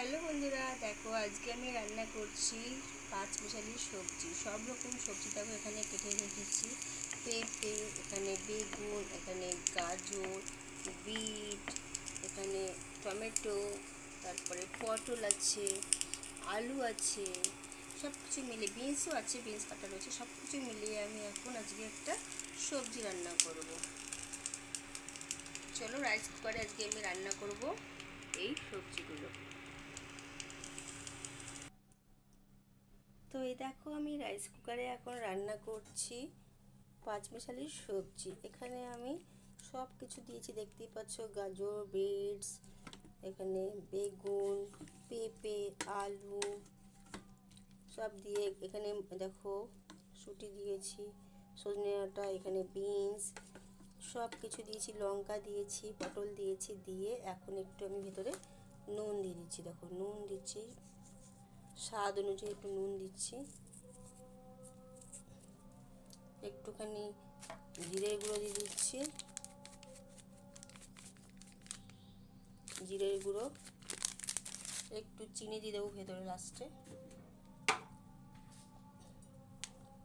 Hello বন্ধুরা, দেখো আজকে আমি রান্না করছি পাঁচমিশালি সবজি। সব রকম সবজি দেখো এখানে কেটে রেখেছি। পেঁপে, এখানে বেগুন, এখানে গাজর, বিট, এখানে টমেটো, তারপরে পটল আছে, আলু আছে, সব কিছু মিলিয়ে বিনসও আছে, বিনস কাটা রয়েছে। সব কিছু মিলিয়ে আমি এখন আজকে একটা সবজি রান্না করব। চলো রাইস কুকারে আজকে আমি রান্না করব এই সবজিগুলো। তো এই দেখো আমি রাইস কুকারে এখন রান্না করছি পাঁচমিশালি সবজি। এখানে আমি সব কিছু দিয়েছি, দেখতেই পাচ্ছ, গাজর, বিটস, এখানে বেগুন, পেঁপে, আলু সব দিয়ে, এখানে দেখো শুঁটি দিয়েছি, সজনে ডাঁটা, এখানে বিনস, সব কিছু দিয়েছি, লঙ্কা দিয়েছি, পটল দিয়েছি। দিয়ে এখন একটু আমি ভেতরে নুন দিয়ে দিচ্ছি। দেখো নুন দিচ্ছি, স্বাদ অনুযায়ী একটু নুন দিচ্ছি, একটুখানি জিরের গুঁড়ো দিয়ে দিচ্ছি, জিরের গুঁড়ো, একটু চিনি দিয়ে দেবো ভেতরে লাস্টে,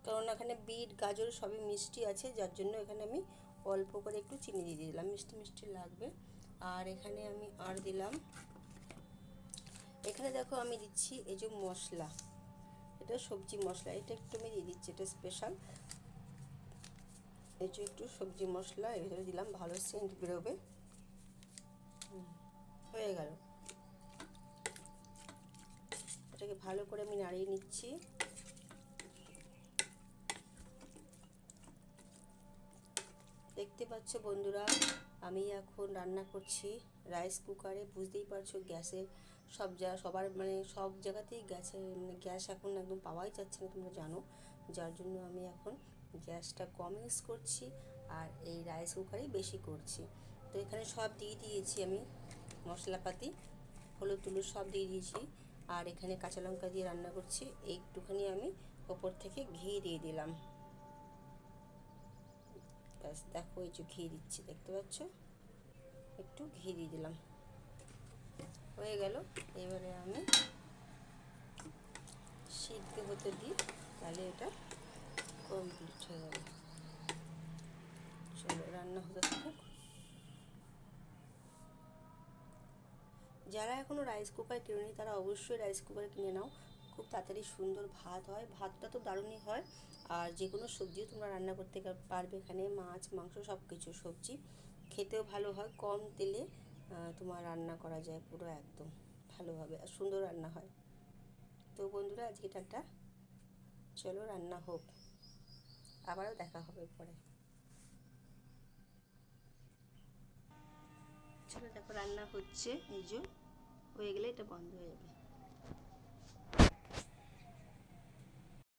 কারণ এখানে বিট গাজর সবই মিষ্টি আছে, যার জন্য এখানে আমি অল্প করে একটু চিনি দিয়ে দিলাম, মিষ্টি মিষ্টি লাগবে। আর এখানে আমি আর দিলাম, এখানে দেখো আমি দিচ্ছি এই যে মশলা, এটা সবজি মশলা, এটা একটু আমি দিয়ে দিচ্ছি, এটা স্পেশাল। এই যে একটু সবজি মশলা এর ভিতরে দিলাম, ভালো সেন্ট বেরোবে। হয়ে গেল, এটাকে ভালো করে আমি নাড়িয়ে নিচ্ছি। দেখতে পাচ্ছ বন্ধুরা, আমি এখন রান্না করছি রাইস কুকারে। বুঝতেই পারছো গ্যাসের সবার সব জায়গাতেই গ্যাস এখন একদম পাওয়াই যাচ্ছে না, তোমরা জানো। যার জন্য আমি এখন গ্যাসটা কম ইউজ করছি আর এই রাইস কুকারেই বেশি করছি। তো এখানে সব দিয়ে দিয়েছি আমি, মশলাপাতি, হলুদ টুলুদ সব দিয়ে দিয়েছি। আর এখানে কাঁচা লঙ্কা দিয়ে রান্না করছি। একটুখানি আমি ওপর থেকে ঘি দিয়ে দিলাম। ব্যাস দেখো, এই যে ঘি দিচ্ছি, দেখতে পাচ্ছ, একটু ঘি দিয়ে দিলাম, হয়ে গেল। এবারে আমি সিদ্ধ হতে দিই, তাহলে এটা কমপ্লিট হয়ে যাবে। চলো রান্না হতে থাকুক। যারা এখনও রাইস কুকার কিনেনি তারা অবশ্যই রাইস কুকার কিনে নাও, খুব তাড়াতাড়ি সুন্দর ভাত হয়, ভাতটা তো দারুণই হয়। আর যে কোনো সবজিও তোমরা রান্না করতে পারবে, এখানে মাছ মাংস সব কিছু সবজি, খেতেও ভালো হয়, কম তেলে তোমার রান্না করা যায় পুরো একদম ভালোভাবে, আর সুন্দর রান্না হয়। তো বন্ধুরা আজকে টাটা, চলো রান্না হোক, আবারও দেখা হবে পরে। চলো দেখো রান্না হচ্ছে, এই যে হয়ে গেলে এটা বন্ধ হয়ে যাবে।